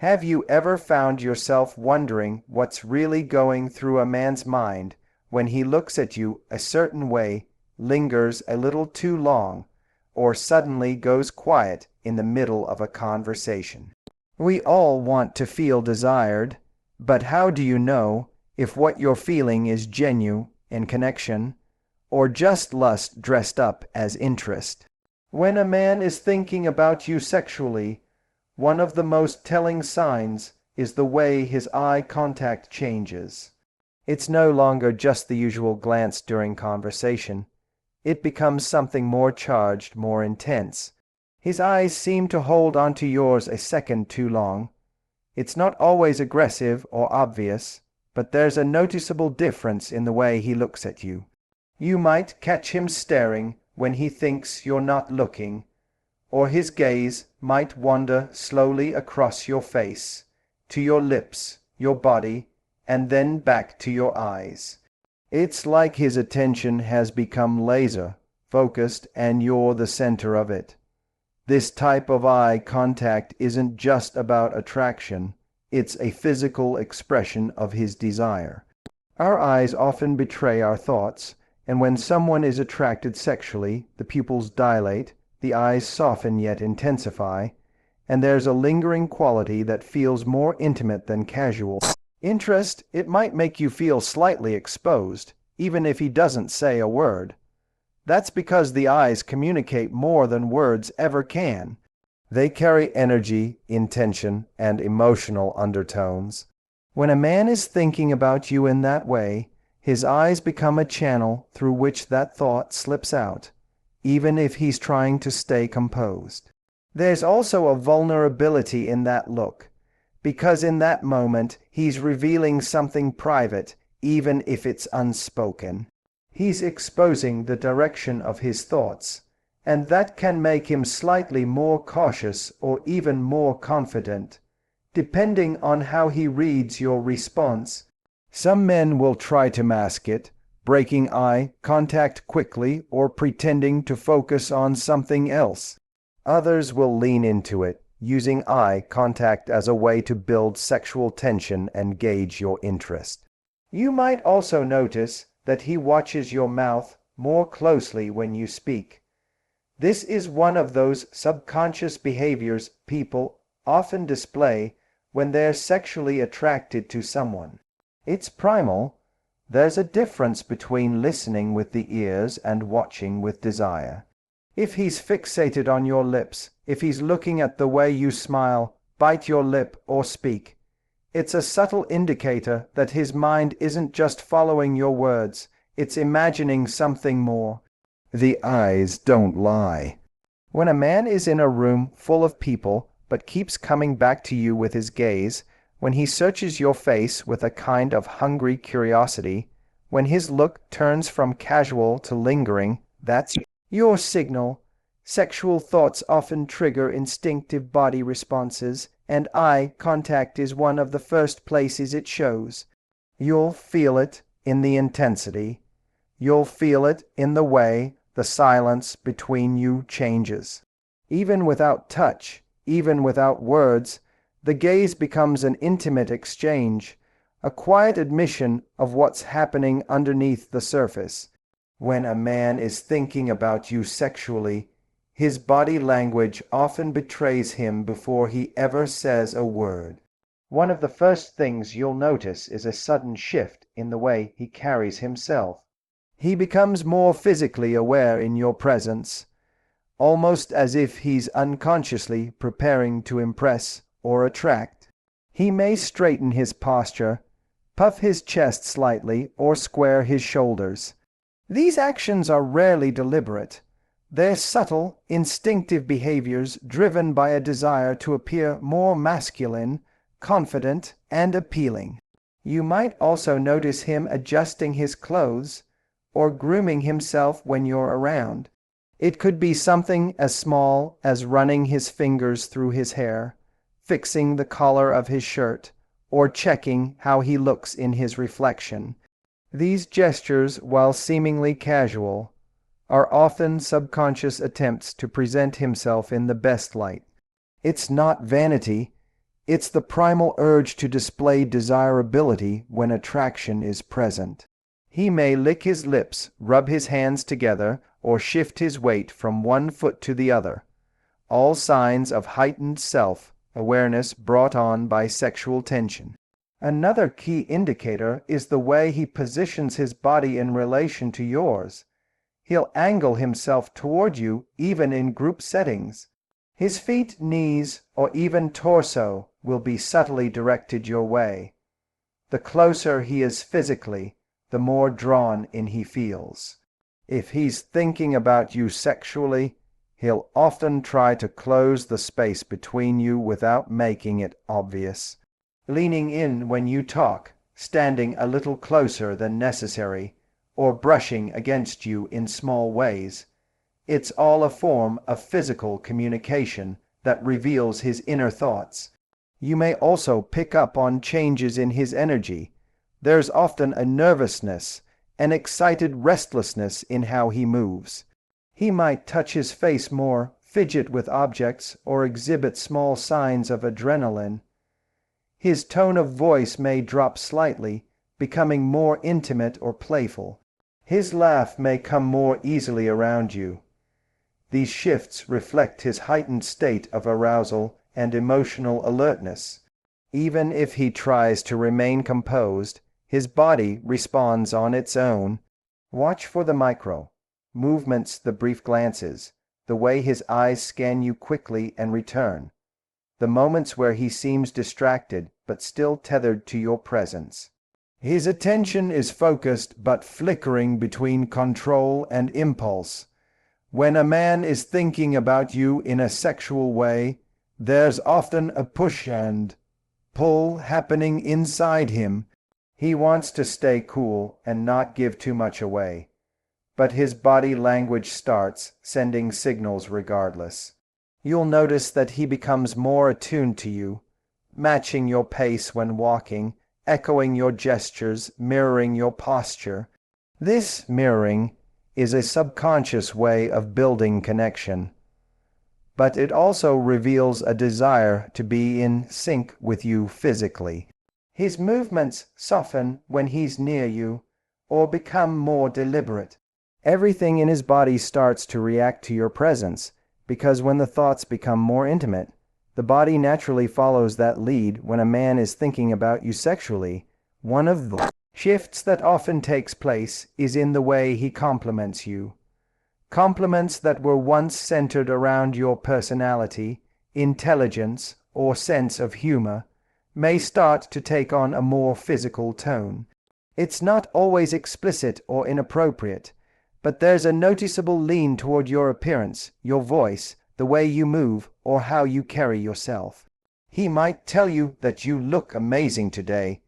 Have you ever found yourself wondering what's really going through a man's mind when he looks at you a certain way, lingers a little too long, or suddenly goes quiet in the middle of a conversation? We all want to feel desired, but how do you know if what you're feeling is genuine in connection, or just lust dressed up as interest? When a man is thinking about you sexually, one of the most telling signs is the way his eye contact changes. It's no longer just the usual glance during conversation. It becomes something more charged, more intense. His eyes seem to hold onto yours a second too long. It's not always aggressive or obvious, but there's a noticeable difference in the way he looks at you. You might catch him staring when he thinks you're not looking, or his gaze might wander slowly across your face, to your lips, your body, and then back to your eyes. It's like his attention has become laser focused and you're the center of it. This type of eye contact isn't just about attraction, it's a physical expression of his desire. Our eyes often betray our thoughts, and when someone is attracted sexually, the pupils dilate, the eyes soften yet intensify, and there's a lingering quality that feels more intimate than casual interest. It might make you feel slightly exposed, even if he doesn't say a word. That's because the eyes communicate more than words ever can. They carry energy, intention, and emotional undertones. When a man is thinking about you in that way, his eyes become a channel through which that thought slips out, even if he's trying to stay composed. There's also a vulnerability in that look, because in that moment he's revealing something private, even if it's unspoken. He's exposing the direction of his thoughts, and that can make him slightly more cautious or even more confident, depending on how he reads your response. Some men will try to mask it, breaking eye contact quickly or pretending to focus on something else. Others will lean into it, using eye contact as a way to build sexual tension and gauge your interest. You might also notice that he watches your mouth more closely when you speak. This is one of those subconscious behaviors people often display when they're sexually attracted to someone. It's primal. There's a difference between listening with the ears and watching with desire. If he's fixated on your lips, if he's looking at the way you smile, bite your lip, or speak, it's a subtle indicator that his mind isn't just following your words, it's imagining something more. The eyes don't lie. When a man is in a room full of people but keeps coming back to you with his gaze, when he searches your face with a kind of hungry curiosity, when his look turns from casual to lingering, that's your signal. Sexual thoughts often trigger instinctive body responses, and eye contact is one of the first places it shows. You'll feel it in the intensity. You'll feel it in the way the silence between you changes. Even without touch, even without words, the gaze becomes an intimate exchange, a quiet admission of what's happening underneath the surface. When a man is thinking about you sexually, his body language often betrays him before he ever says a word. One of the first things you'll notice is a sudden shift in the way he carries himself. He becomes more physically aware in your presence, almost as if he's unconsciously preparing to impress or attract. He may straighten his posture, puff his chest slightly, or square his shoulders. These actions are rarely deliberate. They're subtle, instinctive behaviors driven by a desire to appear more masculine, confident, and appealing. You might also notice him adjusting his clothes or grooming himself when you're around. It could be something as small as running his fingers through his hair, fixing the collar of his shirt, or checking how he looks in his reflection. These gestures, while seemingly casual, are often subconscious attempts to present himself in the best light. It's not vanity, It's the primal urge to display desirability when attraction is present. He may lick his lips, rub his hands together, or shift his weight from one foot to the other, all signs of heightened self-awareness brought on by sexual tension. Another key indicator is the way he positions his body in relation to yours. He'll angle himself toward you even in group settings. His feet, knees, or even torso will be subtly directed your way. The closer he is physically, the more drawn in he feels. If he's thinking about you sexually, he'll often try to close the space between you without making it obvious. Leaning in when you talk, standing a little closer than necessary, or brushing against you in small ways. It's all a form of physical communication that reveals his inner thoughts. You may also pick up on changes in his energy. There's often a nervousness, an excited restlessness in how he moves. He might touch his face more, fidget with objects, or exhibit small signs of adrenaline. His tone of voice may drop slightly, becoming more intimate or playful. His laugh may come more easily around you. These shifts reflect his heightened state of arousal and emotional alertness. Even if he tries to remain composed, his body responds on its own. Watch for the micro movements, the brief glances, the way his eyes scan you quickly and return, the moments where he seems distracted but still tethered to your presence. His attention is focused but flickering between control and impulse. When a man is thinking about you in a sexual way, there's often a push and pull happening inside him. He wants to stay cool and not give too much away, but his body language starts sending signals regardless. You'll notice that he becomes more attuned to you, matching your pace when walking, echoing your gestures, mirroring your posture. This mirroring is a subconscious way of building connection, but it also reveals a desire to be in sync with you physically. His movements soften when he's near you, or become more deliberate. Everything in his body starts to react to your presence, because when the thoughts become more intimate, the body naturally follows that lead. When a man is thinking about you sexually, one of the shifts that often takes place is in the way he compliments you. Compliments that were once centered around your personality, intelligence, or sense of humor may start to take on a more physical tone. It's not always explicit or inappropriate, but there's a noticeable lean toward your appearance, your voice, the way you move, or how you carry yourself. He might tell you that you look amazing today,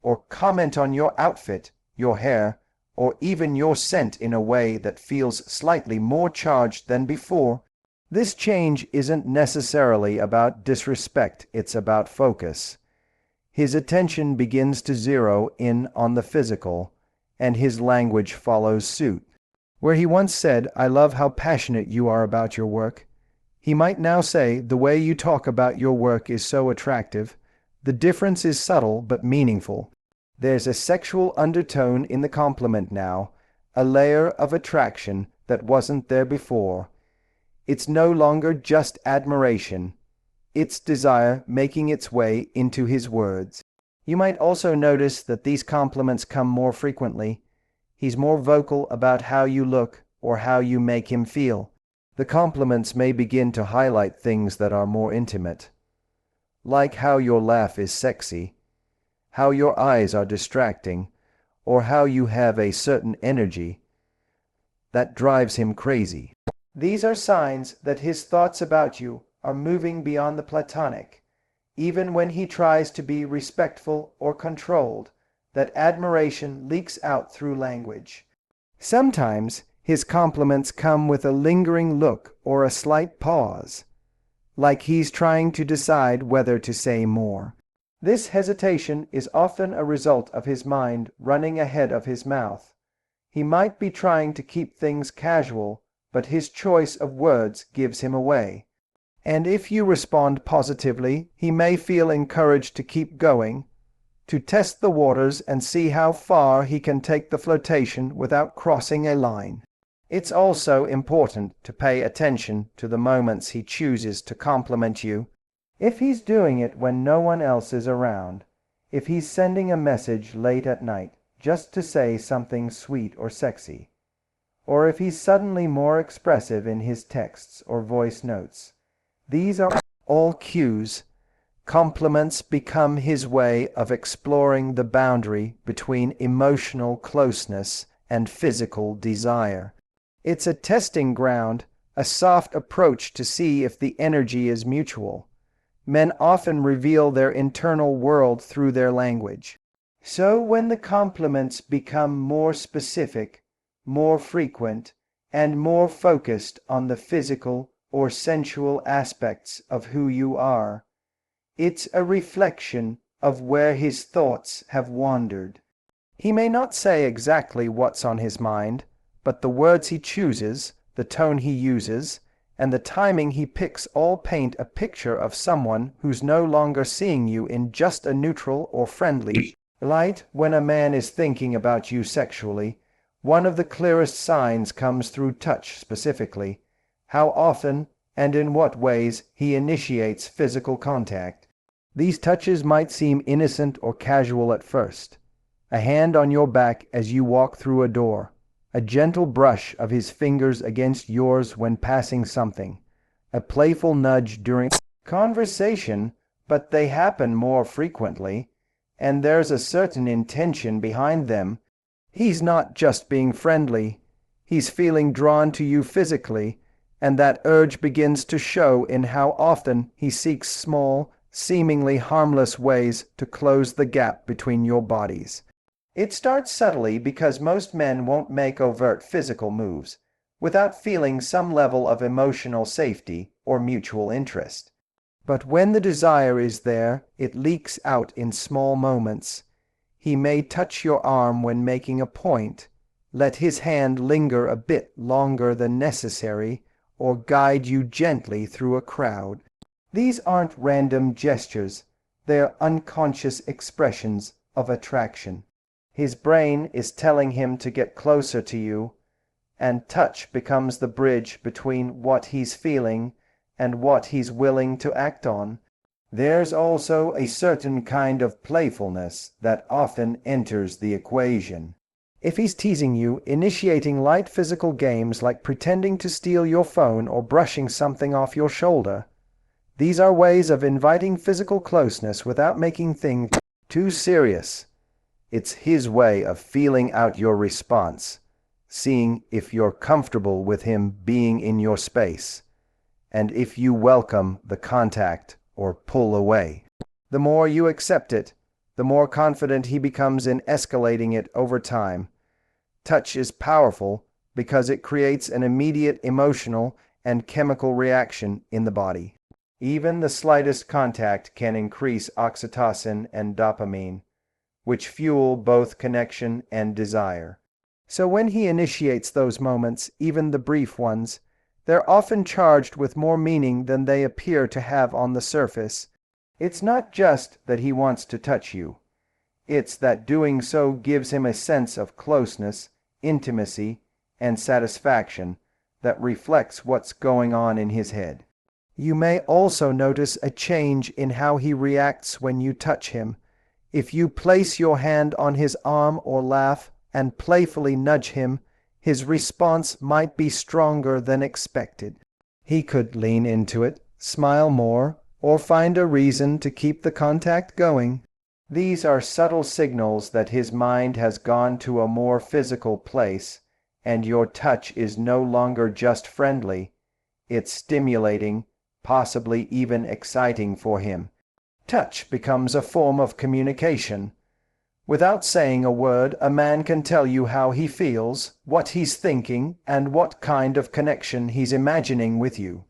or comment on your outfit, your hair, or even your scent in a way that feels slightly more charged than before. This change isn't necessarily about disrespect, it's about focus. His attention begins to zero in on the physical, and his language follows suit. Where he once said, "I love how passionate you are about your work," he might now say, "The way you talk about your work is so attractive." The difference is subtle but meaningful. There's a sexual undertone in the compliment now, a layer of attraction that wasn't there before. It's no longer just admiration. It's desire making its way into his words. You might also notice that these compliments come more frequently. He's more vocal about how you look or how you make him feel. The compliments may begin to highlight things that are more intimate, like how your laugh is sexy, how your eyes are distracting, or how you have a certain energy that drives him crazy. These are signs that his thoughts about you are moving beyond the platonic. Even when he tries to be respectful or controlled, that admiration leaks out through language. Sometimes his compliments come with a lingering look or a slight pause, like he's trying to decide whether to say more. This hesitation is often a result of his mind running ahead of his mouth. He might be trying to keep things casual, but his choice of words gives him away. And if you respond positively, he may feel encouraged to keep going, to test the waters and see how far he can take the flirtation without crossing a line. It's also important to pay attention to the moments he chooses to compliment you. If he's doing it when no one else is around, if he's sending a message late at night just to say something sweet or sexy, or if he's suddenly more expressive in his texts or voice notes, these are all cues. Compliments become his way of exploring the boundary between emotional closeness and physical desire. It's a testing ground, a soft approach to see if the energy is mutual. Men often reveal their internal world through their language. So when the compliments become more specific, more frequent, and more focused on the physical or sensual aspects of who you are, it's a reflection of where his thoughts have wandered. He may not say exactly what's on his mind, but the words he chooses, the tone he uses, and the timing he picks all paint a picture of someone who's no longer seeing you in just a neutral or friendly light. When a man is thinking about you sexually, one of the clearest signs comes through touch specifically, how often and in what ways he initiates physical contact. These touches might seem innocent or casual at first. A hand on your back as you walk through a door, a gentle brush of his fingers against yours when passing something, a playful nudge during conversation, but they happen more frequently, and there's a certain intention behind them. He's not just being friendly, he's feeling drawn to you physically, and that urge begins to show in how often he seeks small, seemingly harmless ways to close the gap between your bodies. It starts subtly because most men won't make overt physical moves without feeling some level of emotional safety or mutual interest. But when the desire is there, it leaks out in small moments. He may touch your arm when making a point, let his hand linger a bit longer than necessary, or guide you gently through a crowd. These aren't random gestures, they're unconscious expressions of attraction. His brain is telling him to get closer to you, and touch becomes the bridge between what he's feeling and what he's willing to act on. There's also a certain kind of playfulness that often enters the equation. If he's teasing you, initiating light physical games like pretending to steal your phone or brushing something off your shoulder, these are ways of inviting physical closeness without making things too serious. It's his way of feeling out your response, seeing if you're comfortable with him being in your space, and if you welcome the contact or pull away. The more you accept it, the more confident he becomes in escalating it over time. Touch is powerful because it creates an immediate emotional and chemical reaction in the body. Even the slightest contact can increase oxytocin and dopamine, which fuel both connection and desire. So when he initiates those moments, even the brief ones, they're often charged with more meaning than they appear to have on the surface. It's not just that he wants to touch you. It's that doing so gives him a sense of closeness, intimacy, and satisfaction that reflects what's going on in his head. You may also notice a change in how he reacts when you touch him. If you place your hand on his arm or laugh and playfully nudge him, his response might be stronger than expected. He could lean into it, smile more, or find a reason to keep the contact going. These are subtle signals that his mind has gone to a more physical place, and your touch is no longer just friendly. It's stimulating, possibly even exciting for him. Touch becomes a form of communication. Without saying a word, a man can tell you how he feels, what he's thinking, and what kind of connection he's imagining with you.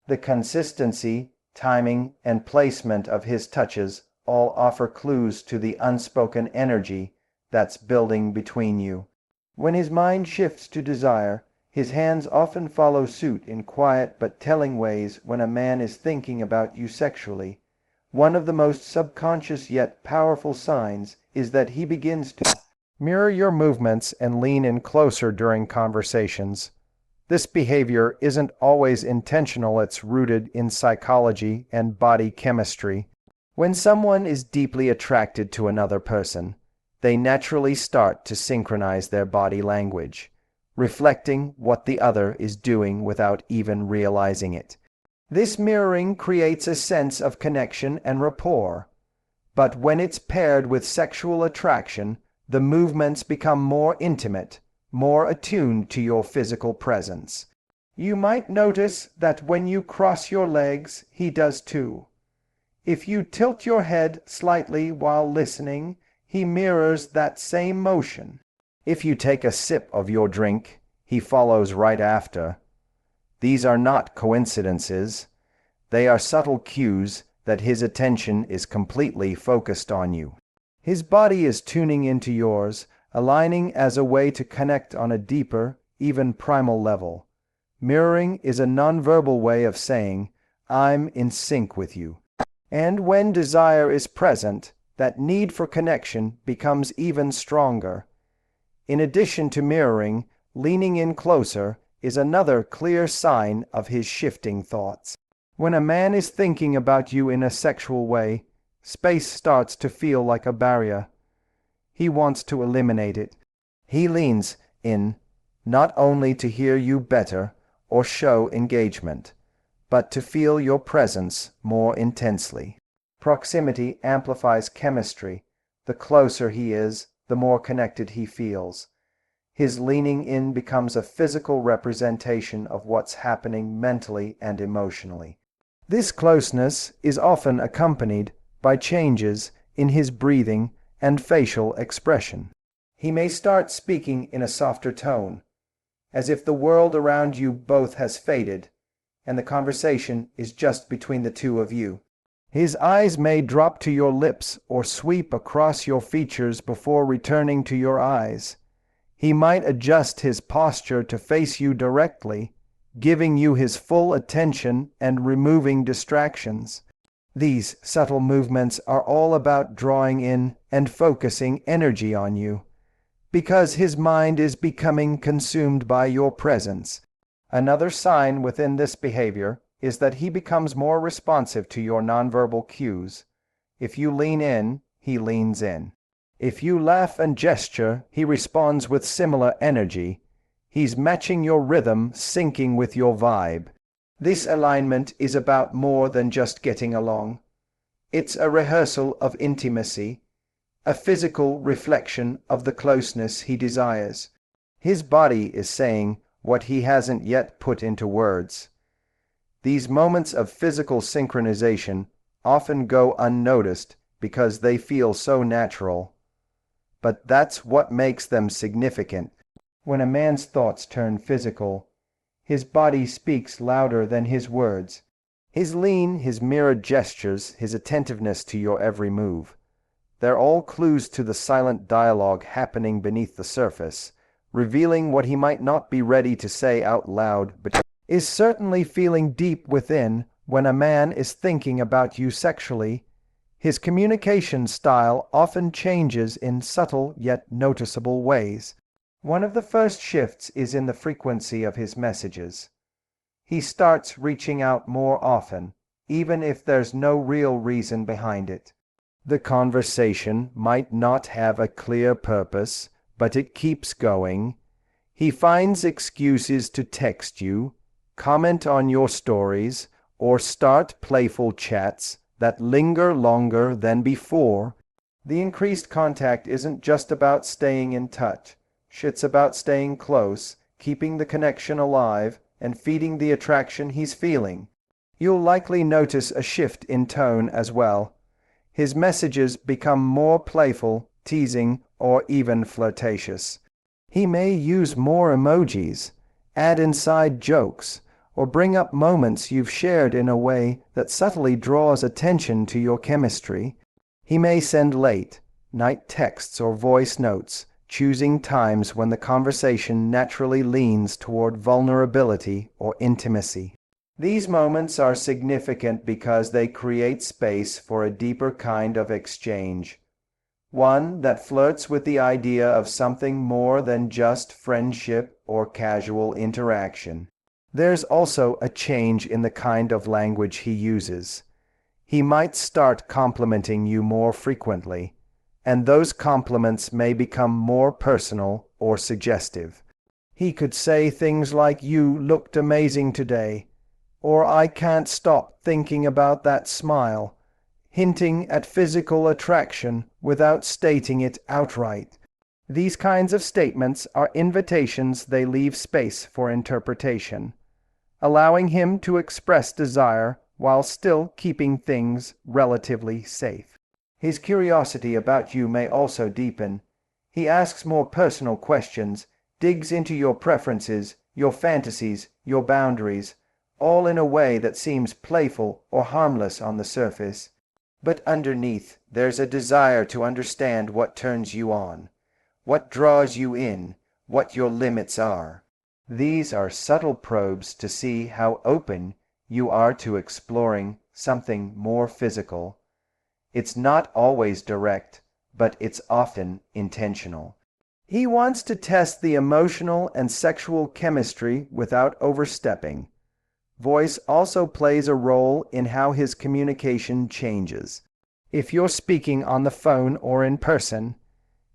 The consistency, timing, and placement of his touches all offer clues to the unspoken energy that's building between you. When his mind shifts to desire, His hands often follow suit in quiet but telling ways when a man is thinking about you sexually. One of the most subconscious yet powerful signs is that he begins to mirror your movements and lean in closer during conversations. This behavior isn't always intentional, it's rooted in psychology and body chemistry. When someone is deeply attracted to another person, they naturally start to synchronize their body language, reflecting what the other is doing without even realizing it. This mirroring creates a sense of connection and rapport, but when it's paired with sexual attraction, the movements become more intimate, more attuned to your physical presence. You might notice that when you cross your legs, he does too. If you tilt your head slightly while listening, he mirrors that same motion. If you take a sip of your drink, he follows right after. These are not coincidences. They are subtle cues that his attention is completely focused on you. His body is tuning into yours, aligning as a way to connect on a deeper, even primal level. Mirroring is a nonverbal way of saying, "I'm in sync with you." And when desire is present, that need for connection becomes even stronger. In addition to mirroring, leaning in closer is another clear sign of his shifting thoughts. When a man is thinking about you in a sexual way, space starts to feel like a barrier. He wants to eliminate it. He leans in, not only to hear you better or show engagement, but to feel your presence more intensely. Proximity amplifies chemistry. The closer he is, the more connected he feels. His leaning in becomes a physical representation of what's happening mentally and emotionally. This closeness is often accompanied by changes in his breathing and facial expression. He may start speaking in a softer tone, as if the world around you both has faded, and the conversation is just between the two of you. His eyes may drop to your lips or sweep across your features before returning to your eyes. He might adjust his posture to face you directly, giving you his full attention and removing distractions. These subtle movements are all about drawing in and focusing energy on you, because his mind is becoming consumed by your presence. Another sign within this behavior is that he becomes more responsive to your nonverbal cues. If you lean in, he leans in. If you laugh and gesture, he responds with similar energy. He's matching your rhythm, syncing with your vibe. This alignment is about more than just getting along. It's a rehearsal of intimacy, a physical reflection of the closeness he desires. His body is saying what he hasn't yet put into words. These moments of physical synchronization often go unnoticed because they feel so natural. But that's what makes them significant. When a man's thoughts turn physical, his body speaks louder than his words. His lean, his mirrored gestures, his attentiveness to your every move. They're all clues to the silent dialogue happening beneath the surface, revealing what he might not be ready to say out loud, but is certainly feeling deep within. When a man is thinking about you sexually, his communication style often changes in subtle yet noticeable ways. One of the first shifts is in the frequency of his messages. He starts reaching out more often, even if there's no real reason behind it. The conversation might not have a clear purpose, but it keeps going. He finds excuses to text you, comment on your stories, or start playful chats that linger longer than before. The increased contact isn't just about staying in touch. It's about staying close, keeping the connection alive, and feeding the attraction he's feeling. You'll likely notice a shift in tone as well. His messages become more playful, teasing, or even flirtatious. He may use more emojis, add inside jokes, or bring up moments you've shared in a way that subtly draws attention to your chemistry. He may send late, night texts or voice notes, choosing times when the conversation naturally leans toward vulnerability or intimacy. These moments are significant because they create space for a deeper kind of exchange, one that flirts with the idea of something more than just friendship or casual interaction. There's also a change in the kind of language he uses. He might start complimenting you more frequently, and those compliments may become more personal or suggestive. He could say things like, "You looked amazing today," or "I can't stop thinking about that smile," hinting at physical attraction without stating it outright. These kinds of statements are invitations. They leave space for interpretation, allowing him to express desire while still keeping things relatively safe. His curiosity about you may also deepen. He asks more personal questions, digs into your preferences, your fantasies, your boundaries, all in a way that seems playful or harmless on the surface. But underneath, there's a desire to understand what turns you on, what draws you in, what your limits are. These are subtle probes to see how open you are to exploring something more physical. It's not always direct, but it's often intentional. He wants to test the emotional and sexual chemistry without overstepping. Voice also plays a role in how his communication changes. If you're speaking on the phone or in person,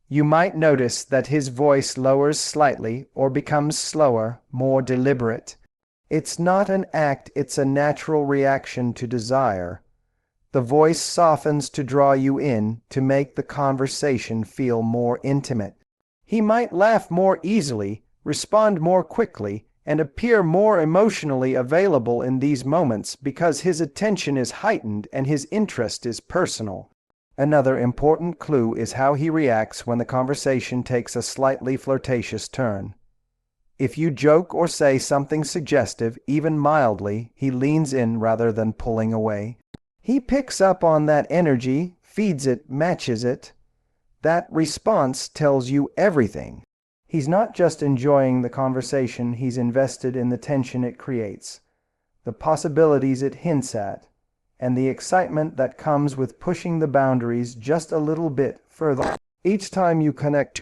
you might notice that his voice lowers slightly or becomes slower, more deliberate. It's not an act, it's a natural reaction to desire. The voice softens to draw you in, to make the conversation feel more intimate. He might laugh more easily, respond more quickly, and appear more emotionally available in these moments because his attention is heightened and his interest is personal. Another important clue is how he reacts when the conversation takes a slightly flirtatious turn. If you joke or say something suggestive, even mildly, he leans in rather than pulling away. He picks up on that energy, feeds it, matches it. That response tells you everything. He's not just enjoying the conversation, he's invested in the tension it creates, the possibilities it hints at, and the excitement that comes with pushing the boundaries just a little bit further. Each time you connect